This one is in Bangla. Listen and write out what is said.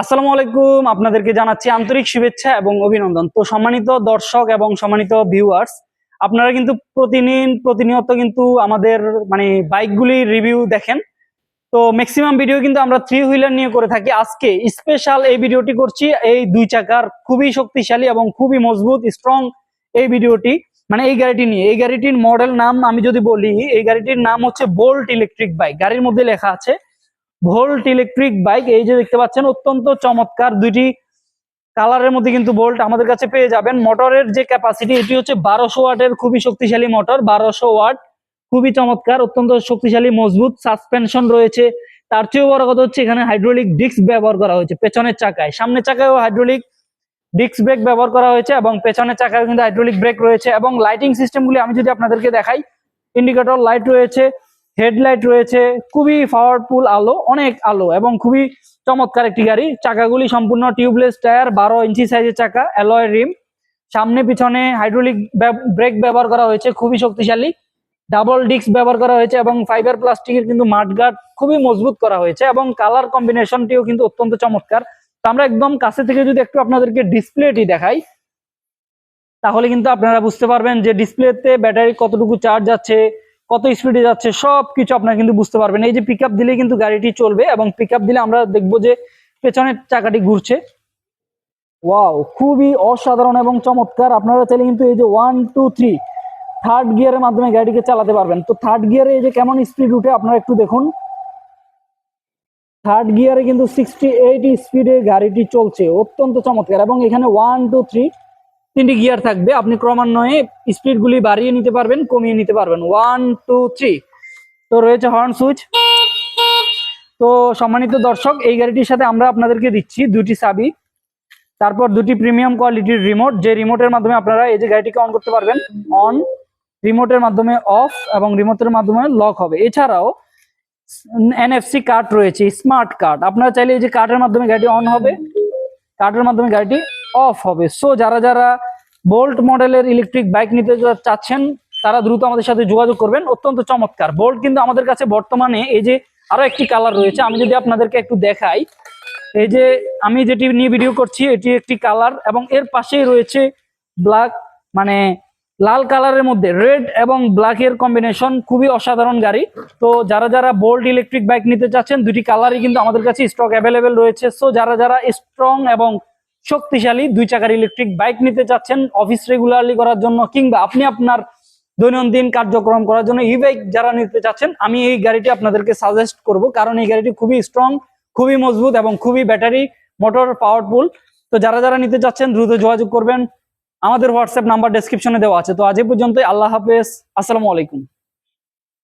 আসসালামু আলাইকুম, আপনাদেরকে জানাচ্ছি আন্তরিক শুভেচ্ছা এবং অভিনন্দন। তো সম্মানিত দর্শক এবং সম্মানিত ভিউয়ার্স, আপনারা কিন্তু প্রতিনিয়ত কিন্তু আমাদের বাইকগুলি রিভিউ দেখেন। তো ম্যাক্সিমাম ভিডিও কিন্তু আমরা থ্রি হুইলার নিয়ে করে থাকি। আজকে স্পেশাল এই ভিডিওটি করছি এই দুই চাকার খুবই শক্তিশালী এবং খুবই মজবুত স্ট্রং এই ভিডিওটি, এই গাড়িটি নিয়ে। এই গাড়িটির মডেল নাম আমি যদি বলি, এই গাড়িটির নাম হচ্ছে বোল্ট ইলেকট্রিক বাইক। গাড়ির মধ্যে লেখা আছে ভোল্ট ইলেকট্রিক বাইক। এই যে দেখতে পাচ্ছেন অত্যন্ত চমৎকার দুইটি কালারের মধ্যে কিন্তু বোল্ট আমাদের কাছে পেয়ে যাবেন। মোটরের যে ক্যাপাসিটি এটি হচ্ছে 1200 ওয়াটের খুবই শক্তিশালী মোটর, 1200 ওয়াট, খুবই চমৎকার, অত্যন্ত শক্তিশালী মজবুত। সাসপেনশন রয়েছে। তার চেয়েও বড় কথা হচ্ছে এখানে হাইড্রোলিক ডিস্ক ব্যবহার করা হয়েছে পেছনের চাকায়। সামনের চাকায়ও হাইড্রোলিক ডিস্ক ব্রেক ব্যবহার করা হয়েছে এবং পেছনের চাকায় কিন্তু হাইড্রোলিক ব্রেক রয়েছে। এবং লাইটিং সিস্টেমগুলি আমি যদি আপনাদেরকে দেখাই, ইন্ডিকেটর লাইট রয়েছে, হেডলাইট রয়েছে, খুবই পাওয়ারফুল আলো, অনেক আলো এবং খুবই চমৎকার একটি গাড়ি। চাকাগুলি সম্পূর্ণ টিউবলেস টায়ার, 12 ইঞ্চি সাইজের চাকা, অ্যালয় রিম, সামনে পিছনে হাইড্রোলিক ব্রেক ব্যবহার করা হয়েছে, খুবই শক্তিশালী। ডাবল ডিস্ক ব্যবহার করা হয়েছে এবং ফাইবার প্লাস্টিকের কিন্তু মাঠগার্ড খুবই মজবুত করা হয়েছে এবং কালার কম্বিনেশনটিও কিন্তু অত্যন্ত চমৎকার। তো আমরা একদম কাছে থেকে যদি একটু আপনাদেরকে ডিসপ্লেটি দেখাই, তাহলে কিন্তু আপনারা বুঝতে পারবেন যে ডিসপ্লেতে ব্যাটারি কতটুকু চার্জ আছে, কত স্পিডে যাচ্ছে, সবকিছু আপনারা কিন্তু বুঝতে পারবেন। এই যে পিক আপ দিলে কিন্তু গাড়িটি চলবে এবং পিক আপ দিলে আমরা দেখবো যে পেছনের চাকাটি ঘুরছে। ওয়াও, খুবই অসাধারণ এবং চমৎকার। আপনারা চাইলে কিন্তু এই যে 1 2 3 থার্ড গিয়ারের মাধ্যমে গাড়িটিকে চালাতে পারবেন। তো থার্ড গিয়ারে এই যে কেমন স্পিড উঠে আপনারা একটু দেখুন। থার্ড গিয়ারে কিন্তু 68 স্পিডে গাড়িটি চলছে, অত্যন্ত চমৎকার। এবং এখানে 1 2 3 তিনটি গিয়ার থাকবে, আপনি ক্রমান্বয়ে স্পিড গুলি বাড়িয়ে নিতে পারবেন, কমিয়ে নিতে পারবেন। 1 2 3। তো রয়েছে হর্ন সুইচ। তো সম্মানিত দর্শক, এই গাড়িটির সাথে আমরা আপনাদেরকে দিচ্ছি দুটি চাবি, তারপর দুটি প্রিমিয়াম কোয়ালিটির রিমোট, যে রিমোটের মাধ্যমে আপনারা এই যে গাড়িটিকে অন করতে পারবেন, অন, রিমোটের মাধ্যমে অফ এবং রিমোটের মাধ্যমে লক হবে। এছাড়াও এনএফসি কার্ড রয়েছে, স্মার্ট কার্ড। আপনারা চাইলে এই যে কার্ডের মাধ্যমে গাড়িটি অন হবে, কার্ডের মাধ্যমে গাড়িটি অফ হবে। সো যারা যারা বোল্ট মডেলের ইলেকট্রিক বাইক নিতে চাচ্ছেন তারা দ্রুত আমাদের সাথে যোগাযোগ করবেন। অত্যন্ত চমৎকার বোল্ট কিন্তু আমাদের কাছে বর্তমানে এই যে আরো একটি কালার রয়েছে, আমি যদি আপনাদেরকে একটু দেখাই, এই যে আমি যেটি নিয়ে ভিডিও করছি এটি একটি কালার এবং এর পাশেই রয়েছে ব্ল্যাক, লাল কালারের মধ্যে রেড এবং ব্ল্যাকের কম্বিনেশন, খুবই অসাধারণ গাড়ি। তো যারা যারা বোল্ট ইলেকট্রিক বাইক নিতে চাচ্ছেন দুটি কালারই কিন্তু আমাদের কাছে স্টক অ্যাভেলেবেল রয়েছে। সো যারা যারা স্ট্রং এবং শক্তিশালী দুই চাকার ইলেকট্রিক বাইক নিতে চাচ্ছেন অফিস রেগুলারলি করার জন্য, কিংবা আপনি আপনার দৈনন্দিন কার্যক্রম করার জন্য ই বাইক যারা নিতে চাচ্ছেন, আমি এই গাড়িটি আপনাদেরকে সাজেস্ট করব, কারণ এই গাড়িটি খুবই স্ট্রং, খুবই মজবুত এবং খুবই ব্যাটারি মোটর পাওয়ারফুল। তো যারা যারা নিতে চাচ্ছেন দ্রুত যোগাযোগ করবেন, আমাদের হোয়াটসঅ্যাপ নাম্বার ডেসক্রিপশনে দেওয়া আছে। তো আজ এই পর্যন্তই, আল্লাহ হাফেজ, আসসালামু আলাইকুম।